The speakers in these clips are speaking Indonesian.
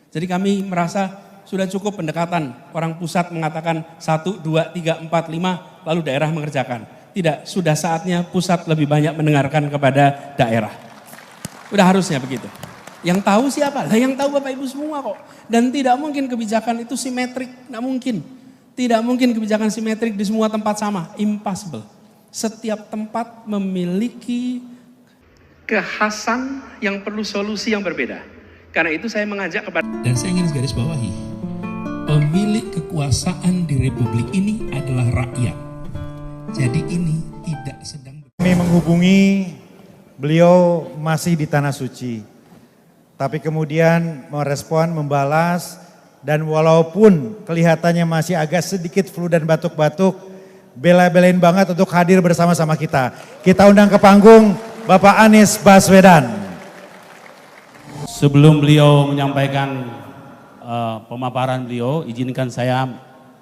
Jadi kami merasa sudah cukup pendekatan. Orang pusat mengatakan 1, 2, 3, 4, 5, lalu daerah mengerjakan. Tidak, sudah saatnya pusat lebih banyak mendengarkan kepada daerah. Udah harusnya begitu. Yang tahu siapa? Lah yang tahu Bapak Ibu semua kok. Dan tidak mungkin kebijakan itu simetrik, tidak mungkin. Tidak mungkin kebijakan simetrik di semua tempat sama, impossible. Setiap tempat memiliki kekhasan yang perlu solusi yang berbeda. Karena itu saya mengajak kepada... Dan saya ingin garis bawahi, pemilik kekuasaan di Republik ini adalah rakyat. Jadi ini tidak sedang... Kami menghubungi beliau masih di Tanah Suci. Tapi kemudian merespon, membalas, dan walaupun kelihatannya masih agak sedikit flu dan batuk-batuk, bela-belain banget untuk hadir bersama-sama kita. Kita undang ke panggung Bapak Anies Baswedan. Sebelum beliau menyampaikan pemaparan beliau, izinkan saya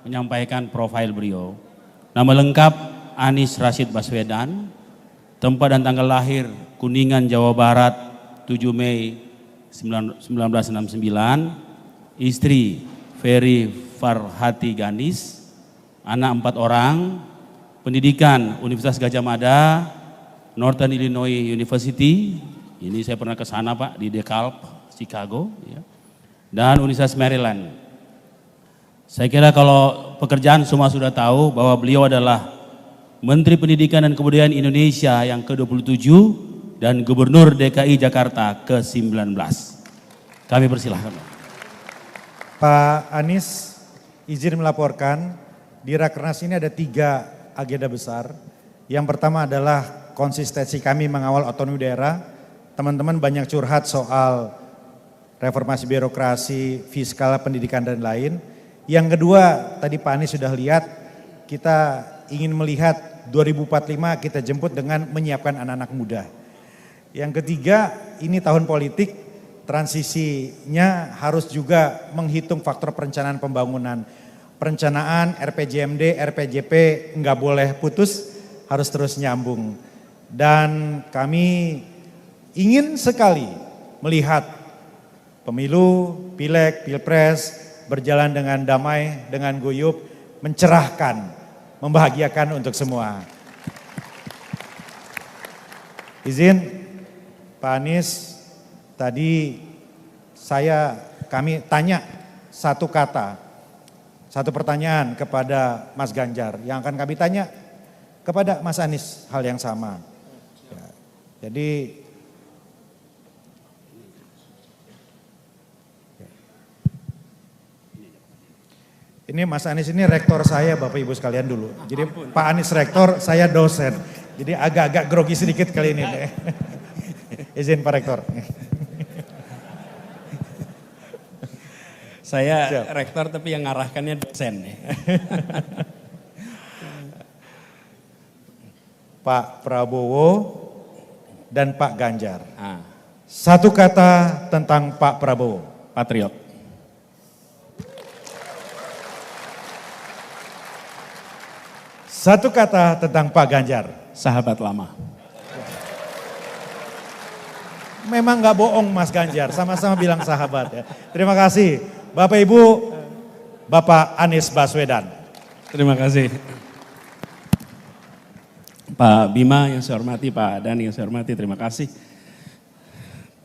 menyampaikan profil beliau. Nama lengkap Anies Rashid Baswedan, tempat dan tanggal lahir Kuningan, Jawa Barat, 7 Mei 1969, istri Ferry Farhati Ganis, anak 4 orang, pendidikan Universitas Gajah Mada, Northern Illinois University, ini saya pernah ke sana Pak, di DeKalb, Chicago, ya. Dan Universitas Maryland. Saya kira kalau pekerjaan semua sudah tahu bahwa beliau adalah Menteri Pendidikan dan Kebudayaan Indonesia yang ke-27 dan Gubernur DKI Jakarta ke-19. Kami persilahkan. Pak Anies, izin melaporkan di Rakernas ini ada 3 agenda besar. Yang pertama adalah konsistensi kami mengawal otonomi daerah. Teman-teman banyak curhat soal reformasi birokrasi, fiskal, pendidikan dan lain. Yang kedua, tadi Pak Anies sudah lihat, kita ingin melihat 2045 kita jemput dengan menyiapkan anak-anak muda. Yang ketiga, ini tahun politik. Transisinya harus juga menghitung faktor perencanaan pembangunan. Perencanaan RPJMD, RPJP nggak boleh putus, harus terus nyambung. Dan kami ingin sekali melihat pemilu, pileg, pilpres berjalan dengan damai, dengan guyup, mencerahkan, membahagiakan untuk semua. Izin Pak Anies, tadi kami tanya satu kata, satu pertanyaan kepada Mas Ganjar, yang akan kami tanya kepada Mas Anies hal yang sama. Ya, jadi ini Mas Anies ini rektor saya Bapak Ibu sekalian dulu. Jadi Pak Anies rektor, saya dosen. Jadi agak-agak grogi sedikit kali ini. Izin Pak Rektor. Saya Siap. rektor tapi yang ngarahkannya dosen. Pak Prabowo dan Pak Ganjar. Ah, Satu kata tentang Pak Prabowo. patriot. Satu kata tentang Pak Ganjar. Sahabat lama. Memang gak bohong Mas Ganjar, sama-sama bilang sahabat ya. Terima kasih Bapak Ibu, Bapak Anies Baswedan. Terima kasih. Pak Bima yang saya hormati, Pak Dhani yang saya hormati, terima kasih.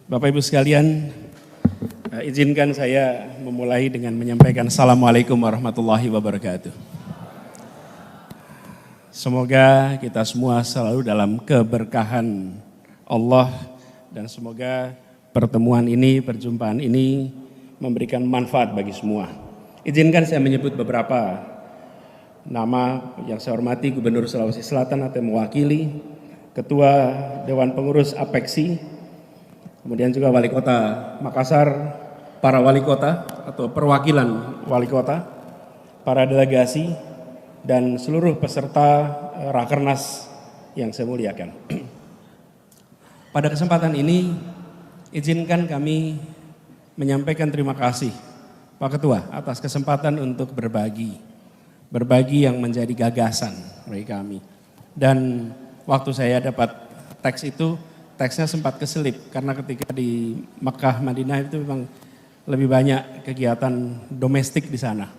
Bapak Ibu sekalian, izinkan saya memulai dengan menyampaikan Assalamualaikum warahmatullahi wabarakatuh. Semoga kita semua selalu dalam keberkahan Allah dan semoga pertemuan ini, perjumpaan ini memberikan manfaat bagi semua. Izinkan saya menyebut beberapa nama yang saya hormati, Gubernur Sulawesi Selatan atau mewakili, Ketua Dewan Pengurus APEKSI, kemudian juga Wali Kota Makassar, para wali kota atau perwakilan wali kota, para delegasi, dan seluruh peserta Rakernas yang saya muliakan. Pada kesempatan ini, izinkan kami menyampaikan terima kasih Pak Ketua atas kesempatan untuk berbagi yang menjadi gagasan bagi kami. Dan waktu saya dapat teks itu, teksnya sempat keselip karena ketika di Mekah, Madinah itu memang lebih banyak kegiatan domestik di sana.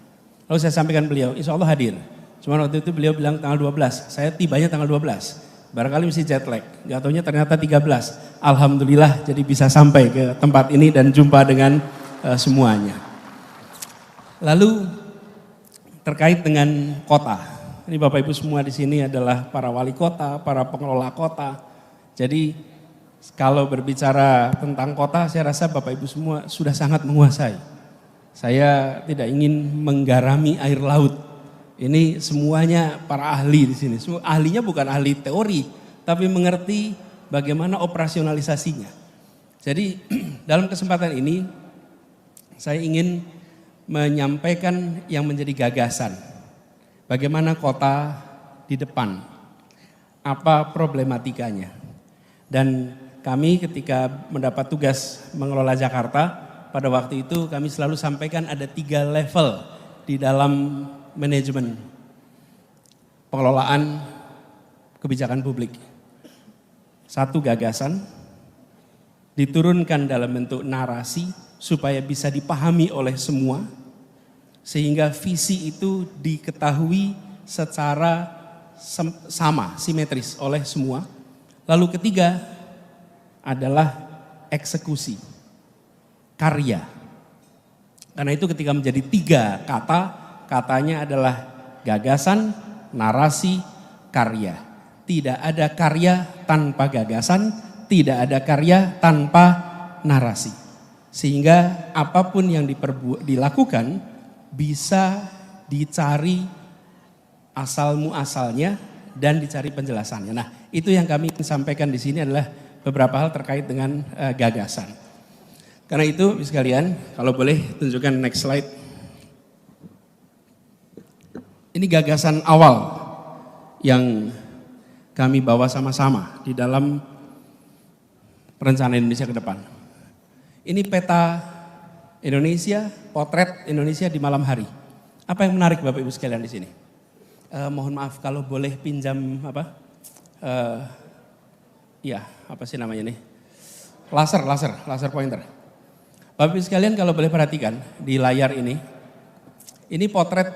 Lalu saya sampaikan beliau, insya Allah hadir. Cuma waktu itu beliau bilang tanggal 12, saya tibanya tanggal 12. Barangkali mesti jet lag, gak taunya ternyata 13. Alhamdulillah jadi bisa sampai ke tempat ini dan jumpa dengan semuanya. Lalu terkait dengan kota, ini Bapak Ibu semua di sini adalah para wali kota, para pengelola kota. Jadi kalau berbicara tentang kota, saya rasa Bapak Ibu semua sudah sangat menguasai. Saya tidak ingin menggarami air laut. Ini semuanya para ahli di sini. Ahlinya bukan ahli teori, tapi mengerti bagaimana operasionalisasinya. Jadi dalam kesempatan ini saya ingin menyampaikan yang menjadi gagasan. Bagaimana kota di depan, apa problematikanya. Dan kami ketika mendapat tugas mengelola Jakarta, pada waktu itu kami selalu sampaikan ada 3 level di dalam manajemen pengelolaan kebijakan publik. 1 gagasan, diturunkan dalam bentuk narasi supaya bisa dipahami oleh semua, sehingga visi itu diketahui secara sama, simetris oleh semua. Lalu ketiga adalah eksekusi, karya. Karena itu ketika menjadi 3 kata, katanya adalah gagasan, narasi, karya. Tidak ada karya tanpa gagasan, tidak ada karya tanpa narasi. Sehingga apapun yang dilakukan bisa dicari asal muasalnya dan dicari penjelasannya. Nah, itu yang kami ingin sampaikan di sini adalah beberapa hal terkait dengan gagasan. Karena itu sekalian, kalau boleh tunjukkan next slide. Ini gagasan awal yang kami bawa sama-sama di dalam perencanaan Indonesia ke depan. Ini peta Indonesia, potret Indonesia di malam hari. Apa yang menarik Bapak Ibu sekalian di sini? Mohon maaf kalau boleh pinjam apa? Apa sih namanya nih? Laser pointer. Bapak Ibu sekalian kalau boleh perhatikan di layar ini potret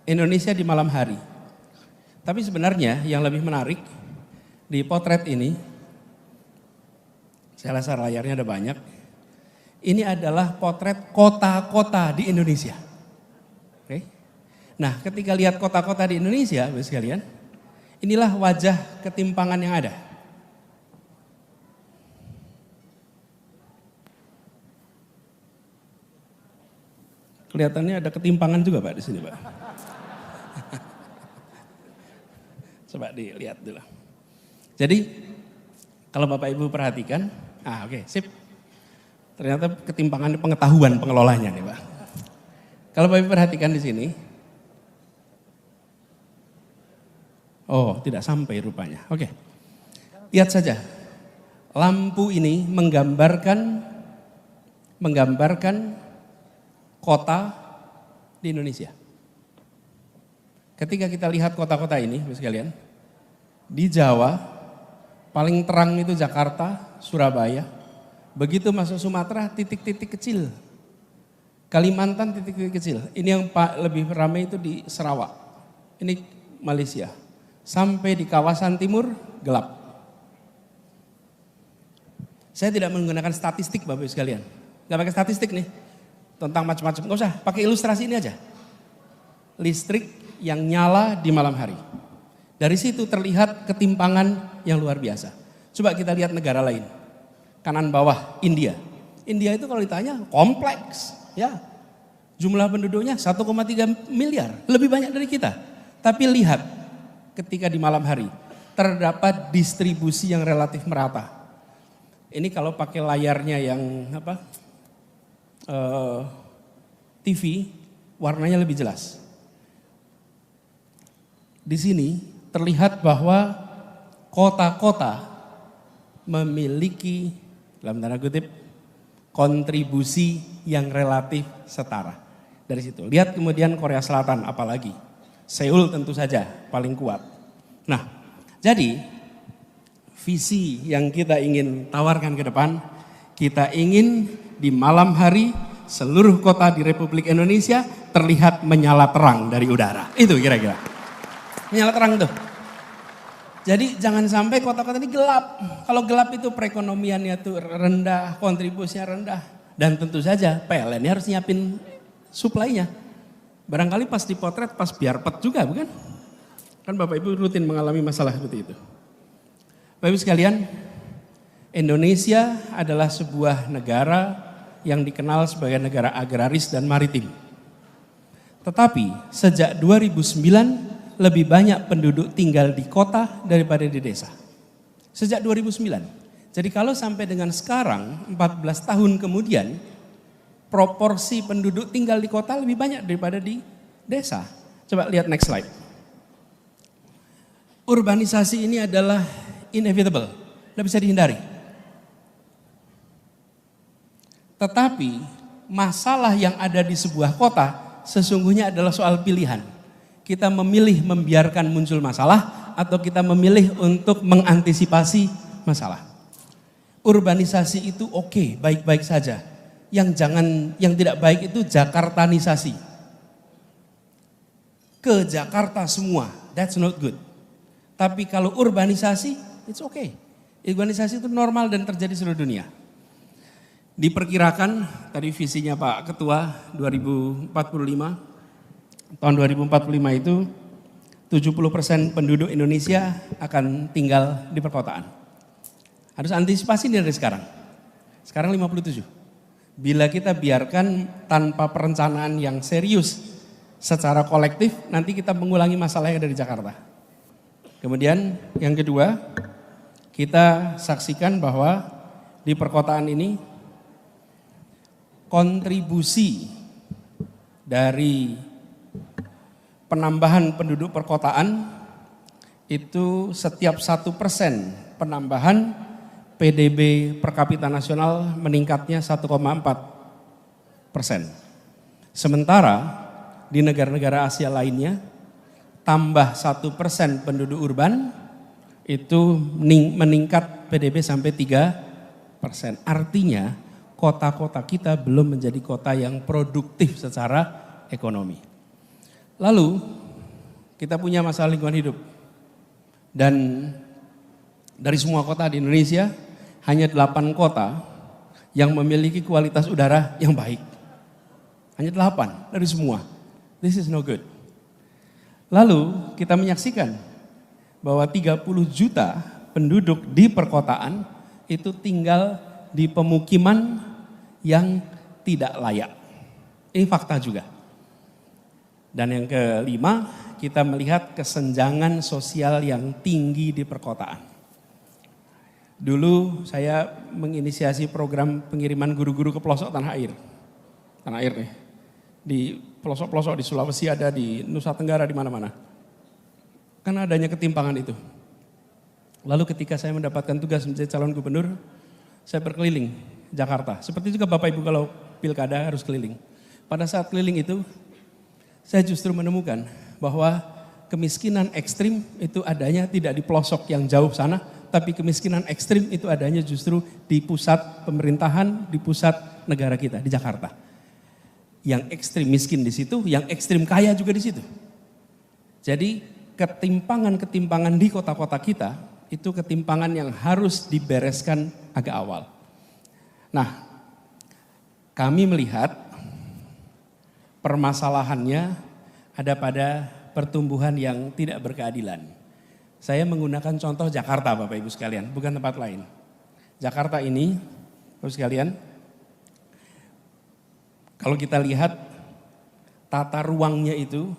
Indonesia di malam hari. Tapi sebenarnya yang lebih menarik di potret ini, saya rasa layarnya ada banyak. Ini adalah potret kota-kota di Indonesia. Oke. Nah, ketika lihat kota-kota di Indonesia, Bapak sekalian, inilah wajah ketimpangan yang ada. Kelihatannya ada ketimpangan juga Pak di sini Pak. Coba dilihat dulu. Jadi kalau Bapak Ibu perhatikan, sip. Ternyata ketimpangan pengetahuan pengelolanya nih Pak. Kalau Bapak Ibu perhatikan di sini, tidak sampai rupanya. Oke. Lihat saja. Lampu ini menggambarkan kota di Indonesia. Ketika kita lihat kota-kota ini, sekalian, di Jawa paling terang itu Jakarta, Surabaya. Begitu masuk Sumatera, titik-titik kecil. Kalimantan titik-titik kecil. Ini yang lebih ramai itu di Sarawak. Ini Malaysia. Sampai di kawasan timur gelap. Saya tidak menggunakan statistik Bapak Ibu sekalian. Gak pakai statistik nih. Tentang macam-macam. Gak usah, pakai ilustrasi ini aja. Listrik yang nyala di malam hari. Dari situ terlihat ketimpangan yang luar biasa. Coba kita lihat negara lain. Kanan bawah, India. India itu kalau ditanya kompleks. Ya, jumlah penduduknya 1,3 miliar. Lebih banyak dari kita. Tapi lihat ketika di malam hari. Terdapat distribusi yang relatif merata. Ini kalau pakai layarnya yang TV, warnanya lebih jelas. Di sini terlihat bahwa kota-kota memiliki, dalam tanda kutip, kontribusi yang relatif setara. Dari situ, lihat kemudian Korea Selatan apalagi. Seoul tentu saja paling kuat. Nah, jadi visi yang kita ingin tawarkan ke depan, kita ingin di malam hari seluruh kota di Republik Indonesia terlihat menyala terang dari udara. Itu kira-kira. Menyala terang tuh. Jadi jangan sampai kota-kota ini gelap. Kalau gelap itu perekonomiannya tuh rendah, kontribusinya rendah. Dan tentu saja PLN harus nyiapin suplainya. Barangkali pas dipotret pas biar pet juga bukan? Kan Bapak Ibu rutin mengalami masalah seperti itu. Bapak Ibu sekalian, Indonesia adalah sebuah negara yang dikenal sebagai negara agraris dan maritim. Tetapi sejak 2009 lebih banyak penduduk tinggal di kota daripada di desa. Sejak 2009. Jadi kalau sampai dengan sekarang 14 tahun kemudian proporsi penduduk tinggal di kota lebih banyak daripada di desa. Coba lihat next slide. Urbanisasi ini adalah inevitable, tidak bisa dihindari. Tetapi masalah yang ada di sebuah kota sesungguhnya adalah soal pilihan. Kita memilih membiarkan muncul masalah atau kita memilih untuk mengantisipasi masalah. Urbanisasi itu oke, baik-baik saja. Yang tidak baik itu Jakartanisasi. Ke Jakarta semua, that's not good. Tapi kalau urbanisasi, it's okay. Urbanisasi itu normal dan terjadi di seluruh dunia. Diperkirakan, tadi visinya Pak Ketua 2045, tahun 2045 itu 70% penduduk Indonesia akan tinggal di perkotaan. Harus antisipasi dari sekarang. Sekarang 57. Bila kita biarkan tanpa perencanaan yang serius secara kolektif, nanti kita mengulangi masalah yang ada di Jakarta. Kemudian yang kedua, kita saksikan bahwa di perkotaan ini kontribusi dari penambahan penduduk perkotaan itu setiap 1% penambahan PDB per kapita nasional meningkatnya 1,4%. Sementara di negara-negara Asia lainnya tambah 1% penduduk urban itu meningkat PDB sampai 3%. Artinya kota-kota kita belum menjadi kota yang produktif secara ekonomi. Lalu kita punya masalah lingkungan hidup. Dan dari semua kota di Indonesia hanya 8 kota yang memiliki kualitas udara yang baik. Hanya 8 dari semua. This is no good. Lalu kita menyaksikan bahwa 30 juta penduduk di perkotaan itu tinggal di pemukiman yang tidak layak. Ini fakta juga. Dan yang kelima, kita melihat kesenjangan sosial yang tinggi di perkotaan. Dulu saya menginisiasi program pengiriman guru-guru ke pelosok tanah air. Tanah air nih. Di pelosok-pelosok di Sulawesi ada, di Nusa Tenggara, di mana-mana. Karena adanya ketimpangan itu. Lalu ketika saya mendapatkan tugas menjadi calon gubernur, saya berkeliling Jakarta. Seperti juga Bapak Ibu kalau pilkada harus keliling. Pada saat keliling itu, saya justru menemukan bahwa kemiskinan ekstrim itu adanya tidak di pelosok yang jauh sana, tapi kemiskinan ekstrim itu adanya justru di pusat pemerintahan, di pusat negara kita, di Jakarta. Yang ekstrim miskin di situ, yang ekstrim kaya juga di situ. Jadi ketimpangan-ketimpangan di kota-kota kita itu ketimpangan yang harus dibereskan agak awal. Nah, kami melihat permasalahannya ada pada pertumbuhan yang tidak berkeadilan. Saya menggunakan contoh Jakarta Bapak Ibu sekalian, bukan tempat lain. Jakarta ini, Bapak Ibu sekalian, kalau kita lihat tata ruangnya itu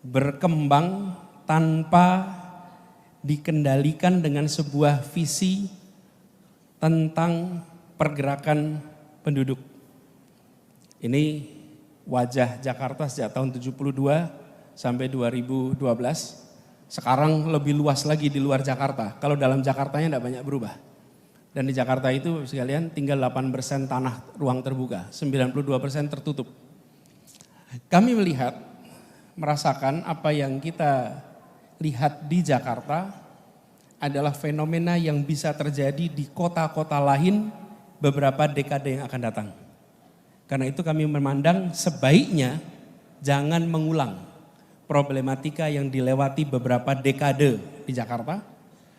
berkembang tanpa dikendalikan dengan sebuah visi tentang pergerakan penduduk. Ini wajah Jakarta sejak tahun 72 sampai 2012. Sekarang lebih luas lagi di luar Jakarta. Kalau dalam Jakartanya tidak banyak berubah. Dan di Jakarta itu sekalian tinggal 8% tanah ruang terbuka, 92% tertutup. Kami merasakan apa yang kita lihat di Jakarta adalah fenomena yang bisa terjadi di kota-kota lain beberapa dekade yang akan datang. Karena itu kami memandang sebaiknya jangan mengulang problematika yang dilewati beberapa dekade di Jakarta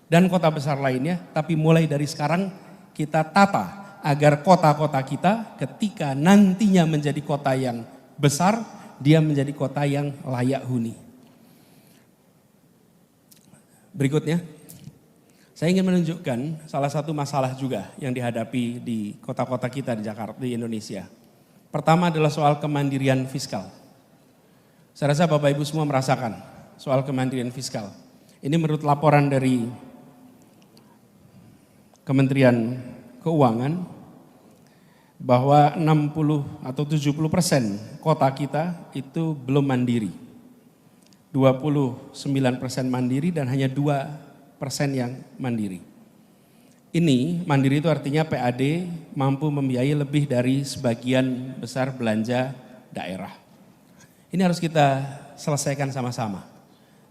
dan kota besar lainnya, tapi mulai dari sekarang kita tata agar kota-kota kita ketika nantinya menjadi kota yang besar, dia menjadi kota yang layak huni. Berikutnya, saya ingin menunjukkan salah satu masalah juga yang dihadapi di kota-kota kita di Jakarta, di Indonesia. Pertama adalah soal kemandirian fiskal. Saya rasa Bapak Ibu semua merasakan soal kemandirian fiskal. Ini menurut laporan dari Kementerian Keuangan bahwa 60 atau 70% kota kita itu belum mandiri. 29% mandiri dan hanya 2% yang mandiri. Ini mandiri itu artinya PAD mampu membiayai lebih dari sebagian besar belanja daerah. Ini harus kita selesaikan sama-sama.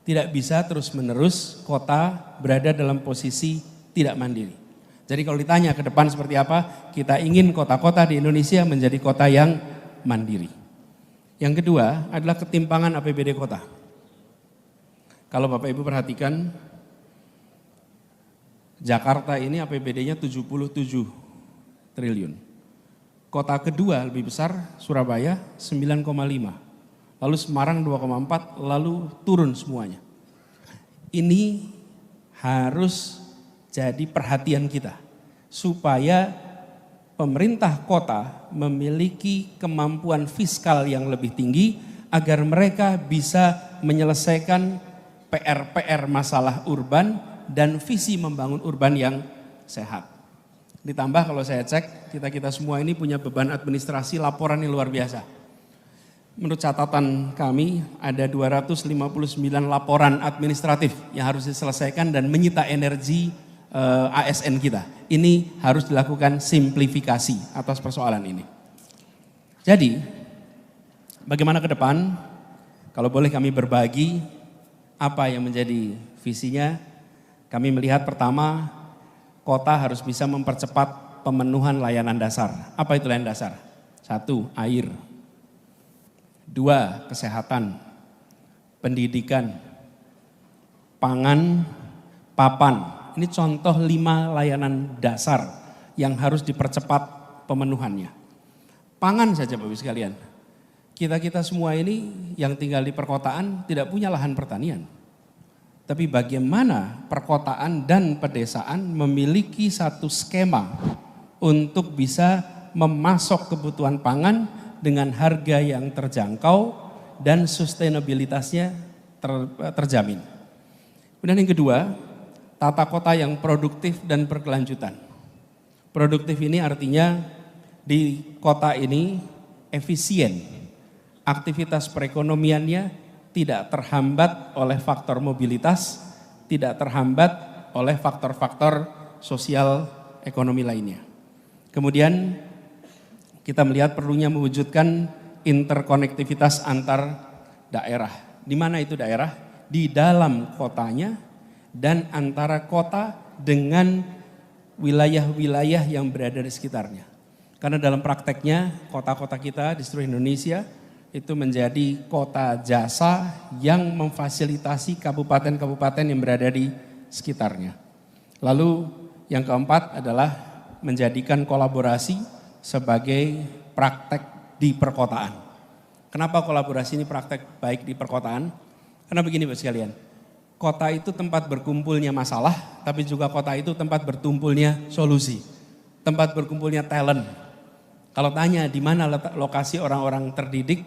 Tidak bisa terus-menerus kota berada dalam posisi tidak mandiri. Jadi kalau ditanya ke depan seperti apa, kita ingin kota-kota di Indonesia menjadi kota yang mandiri. Yang kedua adalah ketimpangan APBD kota. Kalau Bapak Ibu perhatikan, Jakarta ini APBD-nya 77 triliun. Kota kedua lebih besar Surabaya 9,5. Lalu Semarang 2,4, lalu turun semuanya. Ini harus jadi perhatian kita supaya pemerintah kota memiliki kemampuan fiskal yang lebih tinggi agar mereka bisa menyelesaikan PR-PR masalah urban dan visi membangun urban yang sehat. Ditambah kalau saya cek, kita semua ini punya beban administrasi laporan yang luar biasa. Menurut catatan kami ada 259 laporan administratif yang harus diselesaikan dan menyita energi ASN kita. Ini harus dilakukan simplifikasi atas persoalan ini. Jadi, bagaimana ke depan? Kalau boleh kami berbagi apa yang menjadi visinya. Kami melihat pertama, kota harus bisa mempercepat pemenuhan layanan dasar. Apa itu layanan dasar? 1, air. 2, kesehatan, pendidikan, pangan, papan. Ini contoh 5 layanan dasar yang harus dipercepat pemenuhannya. Pangan saja Bapak Ibu sekalian. Kita semua ini yang tinggal di perkotaan tidak punya lahan pertanian. Tapi bagaimana perkotaan dan pedesaan memiliki satu skema untuk bisa memasok kebutuhan pangan dengan harga yang terjangkau dan sustainabilitasnya terjamin. Kemudian yang kedua, tata kota yang produktif dan berkelanjutan. Produktif ini artinya di kota ini efisien, aktivitas perekonomiannya tidak terhambat oleh faktor mobilitas, tidak terhambat oleh faktor-faktor sosial ekonomi lainnya. Kemudian kita melihat perlunya mewujudkan interkonektivitas antar daerah. Di mana itu daerah? Di dalam kotanya dan antara kota dengan wilayah-wilayah yang berada di sekitarnya. Karena dalam prakteknya kota-kota kita di seluruh Indonesia itu menjadi kota jasa yang memfasilitasi kabupaten-kabupaten yang berada di sekitarnya. Lalu yang keempat adalah menjadikan kolaborasi sebagai praktek di perkotaan. Kenapa kolaborasi ini praktek baik di perkotaan? Karena begini Bapak sekalian, kota itu tempat berkumpulnya masalah, tapi juga kota itu tempat bertumpulnya solusi, tempat berkumpulnya talent. Kalau tanya di mana lokasi orang-orang terdidik,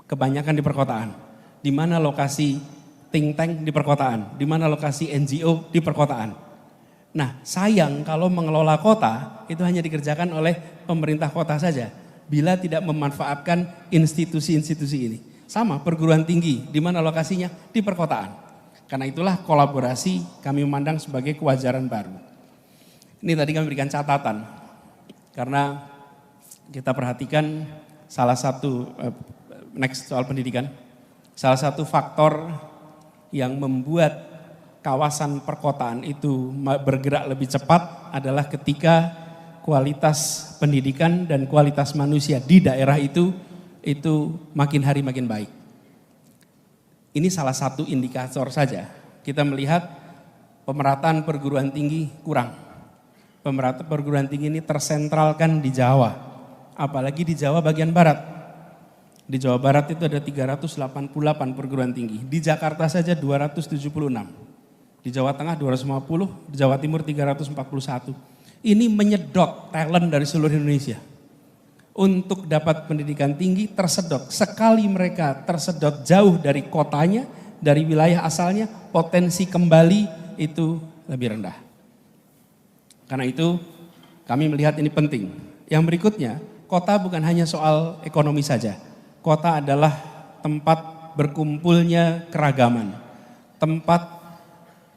kebanyakan di perkotaan. Di mana lokasi think tank di perkotaan, di mana lokasi NGO di perkotaan. Nah, sayang kalau mengelola kota itu hanya dikerjakan oleh pemerintah kota saja, bila tidak memanfaatkan institusi-institusi ini. Sama perguruan tinggi, di mana lokasinya? Di perkotaan. Karena itulah kolaborasi kami memandang sebagai kewajaran baru. Ini tadi kami berikan catatan, karena kita perhatikan salah satu next soal pendidikan. Salah satu faktor yang membuat kawasan perkotaan itu bergerak lebih cepat adalah ketika kualitas pendidikan dan kualitas manusia di daerah itu makin hari makin baik. Ini salah satu indikator saja. Kita melihat pemerataan perguruan tinggi kurang. Pemerataan perguruan tinggi ini tersentralkan di Jawa, apalagi di Jawa bagian barat. Di Jawa Barat itu ada 388 perguruan tinggi, di Jakarta saja 276. Di Jawa Tengah 250, di Jawa Timur 341. Ini menyedot talent dari seluruh Indonesia. Untuk dapat pendidikan tinggi tersedot. Sekali mereka tersedot jauh dari kotanya, dari wilayah asalnya, potensi kembali itu lebih rendah. Karena itu kami melihat ini penting. Yang berikutnya, kota bukan hanya soal ekonomi saja. Kota adalah tempat berkumpulnya keragaman. Tempat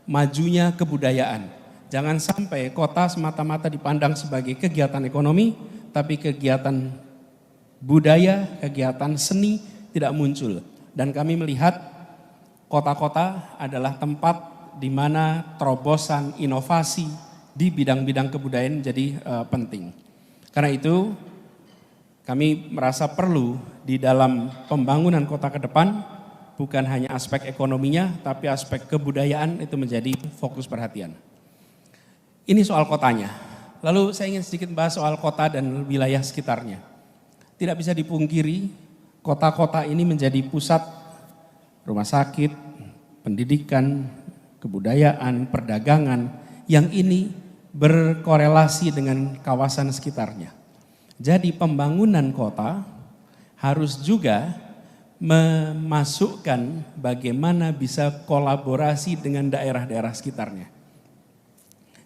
majunya kebudayaan. Jangan sampai kota semata-mata dipandang sebagai kegiatan ekonomi, tapi kegiatan budaya, kegiatan seni tidak muncul. Dan kami melihat kota-kota adalah tempat di mana terobosan inovasi di bidang-bidang kebudayaan menjadi penting. Karena itu kami merasa perlu di dalam pembangunan kota ke depan bukan hanya aspek ekonominya, tapi aspek kebudayaan itu menjadi fokus perhatian. Ini soal kotanya. Lalu saya ingin sedikit bahas soal kota dan wilayah sekitarnya. Tidak bisa dipungkiri, kota-kota ini menjadi pusat rumah sakit, pendidikan, kebudayaan, perdagangan, yang ini berkorelasi dengan kawasan sekitarnya. Jadi pembangunan kota harus juga memasukkan bagaimana bisa kolaborasi dengan daerah-daerah sekitarnya.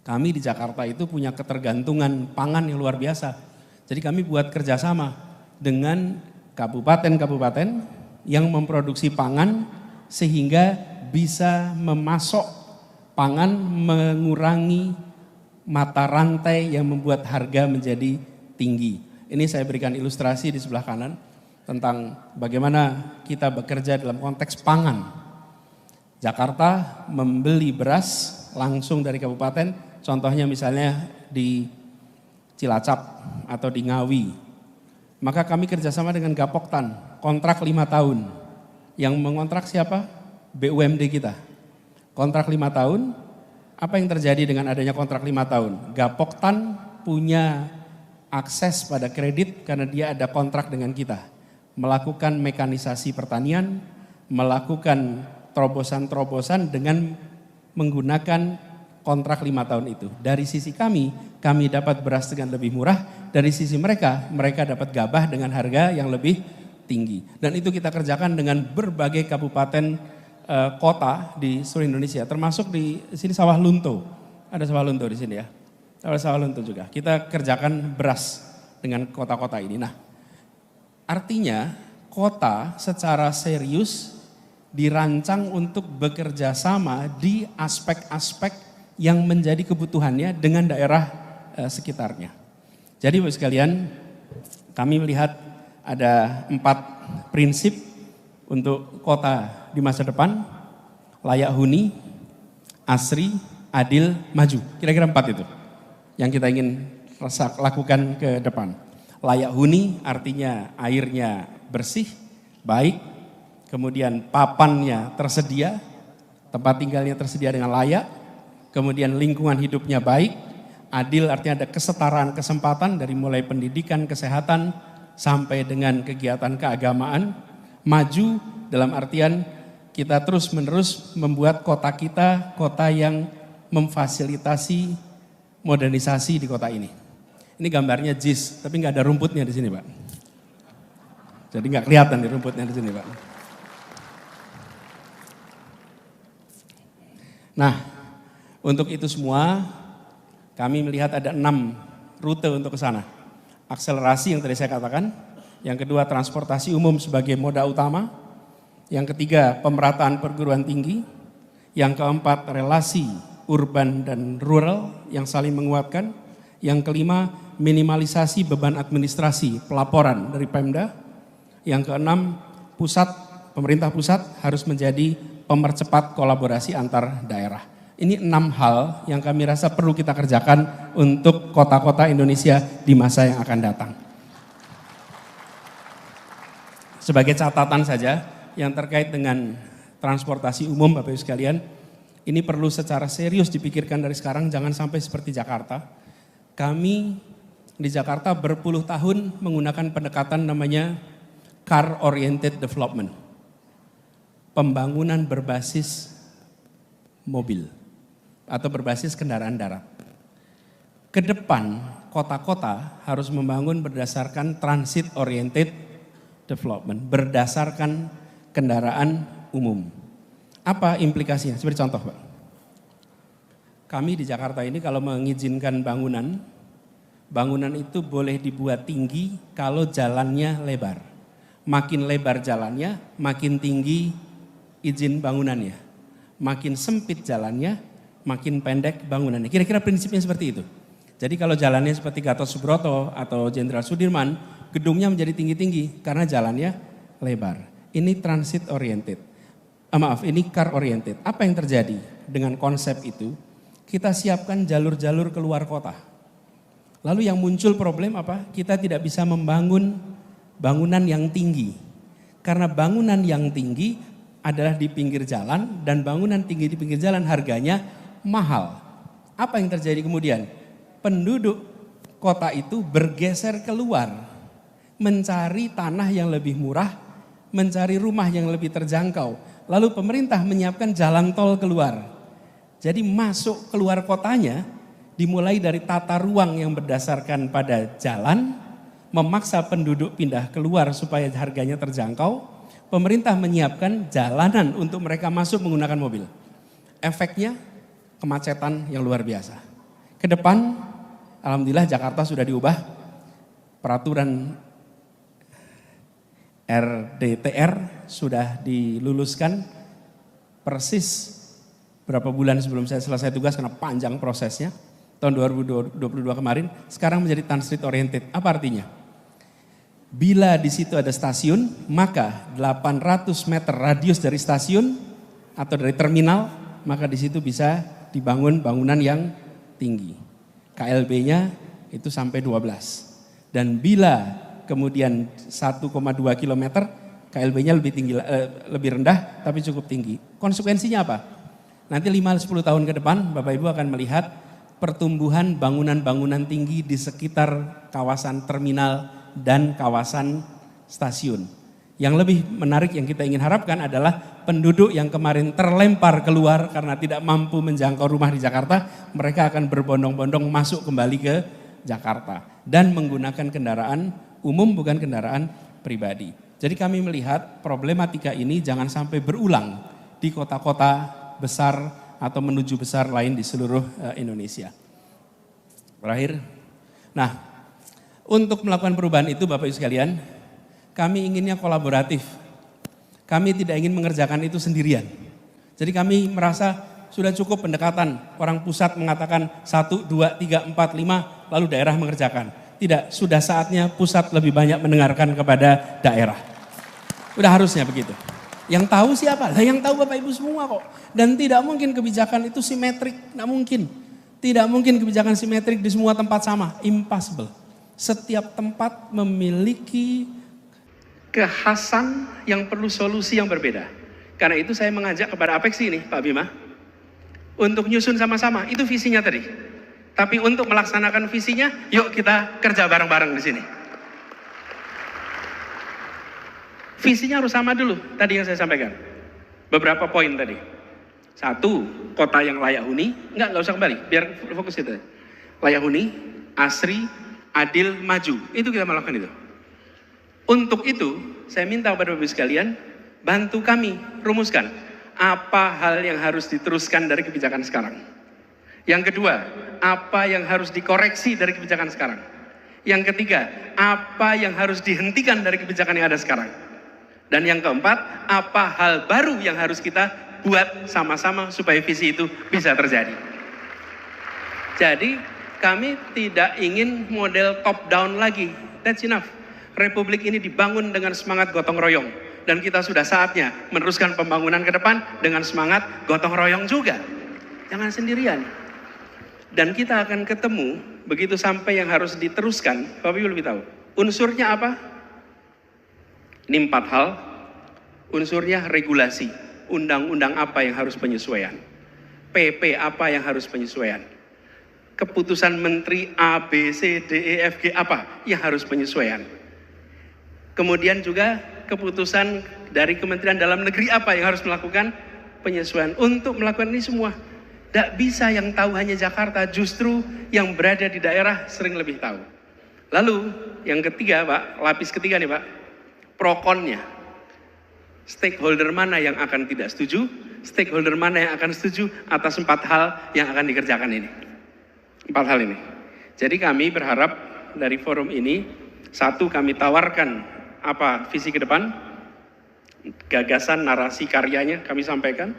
Kami di Jakarta itu punya ketergantungan pangan yang luar biasa. Jadi kami buat kerjasama dengan kabupaten-kabupaten yang memproduksi pangan sehingga bisa memasok pangan, mengurangi mata rantai yang membuat harga menjadi tinggi. Ini saya berikan ilustrasi di sebelah kanan tentang bagaimana kita bekerja dalam konteks pangan. Jakarta membeli beras langsung dari kabupaten, contohnya misalnya di Cilacap atau di Ngawi. Maka kami kerjasama dengan Gapoktan, kontrak 5 tahun. Yang mengontrak siapa? BUMD kita. Kontrak 5 tahun, apa yang terjadi dengan adanya kontrak 5 tahun? Gapoktan punya akses pada kredit karena dia ada kontrak dengan kita. Melakukan mekanisasi pertanian, melakukan terobosan-terobosan dengan menggunakan kontrak 5 tahun itu. Dari sisi kami dapat beras dengan lebih murah. Dari sisi mereka dapat gabah dengan harga yang lebih tinggi. Dan itu kita kerjakan dengan berbagai kabupaten kota di seluruh Indonesia. Termasuk di sini Sawah Lunto. Ada Sawah Lunto di sini ya. Ada Sawah Lunto juga. Kita kerjakan beras dengan kota-kota ini. Nah, artinya kota secara serius dirancang untuk bekerja sama di aspek-aspek yang menjadi kebutuhannya dengan daerah sekitarnya. Jadi Bapak sekalian, kami melihat ada 4 prinsip untuk kota di masa depan: layak huni, asri, adil, maju. Kira-kira 4 itu yang kita ingin lakukan ke depan. Layak huni artinya airnya bersih, baik, kemudian papannya tersedia, tempat tinggalnya tersedia dengan layak, kemudian lingkungan hidupnya baik. Adil artinya ada kesetaraan kesempatan dari mulai pendidikan, kesehatan, sampai dengan kegiatan keagamaan. Maju dalam artian kita terus-menerus membuat kota kita kota yang memfasilitasi modernisasi di kota ini. Ini gambarnya JIS, tapi nggak ada rumputnya di sini, Pak. Jadi nggak kelihatan di rumputnya di sini, Pak. Nah, untuk itu semua kami melihat ada 6 rute untuk ke sana. Akselerasi yang tadi saya katakan, yang kedua transportasi umum sebagai moda utama, yang ketiga pemerataan perguruan tinggi, yang keempat relasi urban dan rural yang saling menguatkan, yang kelima minimalisasi beban administrasi pelaporan dari Pemda, yang keenam pemerintah pusat harus menjadi pemercepat kolaborasi antar daerah. Ini 6 hal yang kami rasa perlu kita kerjakan untuk kota-kota Indonesia di masa yang akan datang. Sebagai catatan saja yang terkait dengan transportasi umum Bapak Ibu sekalian, ini perlu secara serius dipikirkan dari sekarang, jangan sampai seperti Jakarta. Kami di Jakarta berpuluh tahun menggunakan pendekatan namanya car oriented development. Pembangunan berbasis mobil atau berbasis kendaraan darat. Ke depan kota-kota harus membangun berdasarkan transit oriented development, berdasarkan kendaraan umum. Apa implikasinya? Seperti contoh Pak. Kami di Jakarta ini kalau mengizinkan bangunan itu boleh dibuat tinggi kalau jalannya lebar. Makin lebar jalannya, makin tinggi izin bangunannya. Makin sempit jalannya, makin pendek bangunannya. Kira-kira prinsipnya seperti itu. Jadi kalau jalannya seperti Gatot Subroto atau Jenderal Sudirman, gedungnya menjadi tinggi-tinggi karena jalannya lebar. Ini transit oriented. Ini car oriented. Apa yang terjadi dengan konsep itu? Kita siapkan jalur-jalur keluar kota. Lalu yang muncul problem apa? Kita tidak bisa membangun bangunan yang tinggi. Karena bangunan yang tinggi adalah di pinggir jalan dan bangunan tinggi di pinggir jalan harganya mahal. Apa yang terjadi kemudian? Penduduk kota itu bergeser keluar, mencari tanah yang lebih murah, mencari rumah yang lebih terjangkau. Lalu pemerintah menyiapkan jalan tol keluar. Jadi masuk keluar kotanya dimulai dari tata ruang yang berdasarkan pada jalan, memaksa penduduk pindah keluar supaya harganya terjangkau. Pemerintah menyiapkan jalanan untuk mereka masuk menggunakan mobil. Efeknya kemacetan yang luar biasa. Ke depan, alhamdulillah Jakarta sudah diubah. Peraturan RDTR sudah diluluskan persis berapa bulan sebelum saya selesai tugas karena panjang prosesnya. Tahun 2022 kemarin, sekarang menjadi transit oriented. Apa artinya? Bila di situ ada stasiun, maka 800 meter radius dari stasiun atau dari terminal, maka di situ bisa dibangun bangunan yang tinggi. KLB-nya itu sampai 12. Dan bila kemudian 1,2 km, KLB-nya lebih rendah tapi cukup tinggi. Konsekuensinya apa? Nanti 5-10 tahun ke depan Bapak Ibu akan melihat pertumbuhan bangunan-bangunan tinggi di sekitar kawasan terminal dan kawasan stasiun. Yang lebih menarik yang kita ingin harapkan adalah penduduk yang kemarin terlempar keluar karena tidak mampu menjangkau rumah di Jakarta, mereka akan berbondong-bondong masuk kembali ke Jakarta dan menggunakan kendaraan umum bukan kendaraan pribadi. Jadi kami melihat problematika ini jangan sampai berulang di kota-kota besar atau menuju besar lain di seluruh Indonesia. Terakhir, nah untuk melakukan perubahan itu Bapak Ibu sekalian, kami inginnya kolaboratif. Kami tidak ingin mengerjakan itu sendirian. Jadi kami merasa sudah cukup pendekatan. Orang pusat mengatakan 1, 2, 3, 4, 5, lalu daerah mengerjakan. Tidak, sudah saatnya pusat lebih banyak mendengarkan kepada daerah. Udah harusnya begitu. Yang tahu siapa? Lah yang tahu Bapak Ibu semua kok. Dan tidak mungkin kebijakan itu simetrik, tidak mungkin. Tidak mungkin kebijakan simetrik di semua tempat sama, impossible. Setiap tempat memiliki kekhasan yang perlu solusi yang berbeda. Karena itu saya mengajak kepada Apeksi ini, Pak Bima, untuk nyusun sama-sama, itu visinya tadi. Tapi untuk melaksanakan visinya, yuk kita kerja bareng-bareng di sini. Visinya harus sama dulu, tadi yang saya sampaikan. Beberapa poin tadi. 1, kota yang layak huni, enggak usah kembali, biar fokus itu. Layak huni, asri, adil, maju, itu kita melakukan itu. Untuk itu, saya minta kepada Bapak Ibu sekalian, bantu kami rumuskan apa hal yang harus diteruskan dari kebijakan sekarang. Yang kedua, apa yang harus dikoreksi dari kebijakan sekarang. Yang ketiga, apa yang harus dihentikan dari kebijakan yang ada sekarang. Dan yang keempat, apa hal baru yang harus kita buat sama-sama supaya visi itu bisa terjadi. Jadi, kami tidak ingin model top down lagi. That's enough. Republik ini dibangun dengan semangat gotong royong. Dan kita sudah saatnya meneruskan pembangunan ke depan dengan semangat gotong royong juga. jangan sendirian. Dan kita akan ketemu, begitu sampai yang harus diteruskan, Bapak Ibu lebih tahu. Unsurnya apa? Ini 4 hal. Unsurnya regulasi, undang-undang apa yang harus penyesuaian, PP apa yang harus penyesuaian, keputusan menteri A, B, C, D, E, F, G apa yang harus penyesuaian. Kemudian juga keputusan dari Kementerian Dalam Negeri apa yang harus melakukan penyesuaian. Untuk melakukan ini semua, tidak bisa yang tahu hanya Jakarta, justru yang berada di daerah sering lebih tahu. Lalu yang ketiga Pak, lapis ketiga nih Pak, pro-konnya. Stakeholder mana yang akan tidak setuju, stakeholder mana yang akan setuju atas 4 hal yang akan dikerjakan ini. 4 hal ini. Jadi kami berharap dari forum ini, 1, kami tawarkan apa visi ke depan, gagasan, narasi, karyanya kami sampaikan.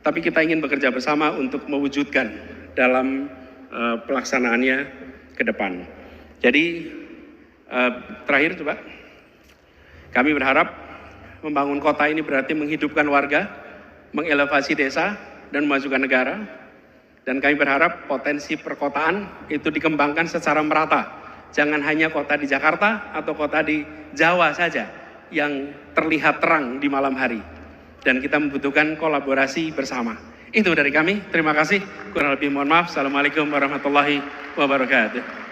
Tapi kita ingin bekerja bersama untuk mewujudkan dalam pelaksanaannya ke depan. Jadi terakhir coba, kami berharap membangun kota ini berarti menghidupkan warga, mengelevasi desa, dan memajukan negara. Dan kami berharap potensi perkotaan itu dikembangkan secara merata. Jangan hanya kota di Jakarta atau kota di Jawa saja yang terlihat terang di malam hari. Dan kita membutuhkan kolaborasi bersama. Itu dari kami. Terima kasih. Kurang lebih mohon maaf. Assalamualaikum warahmatullahi wabarakatuh.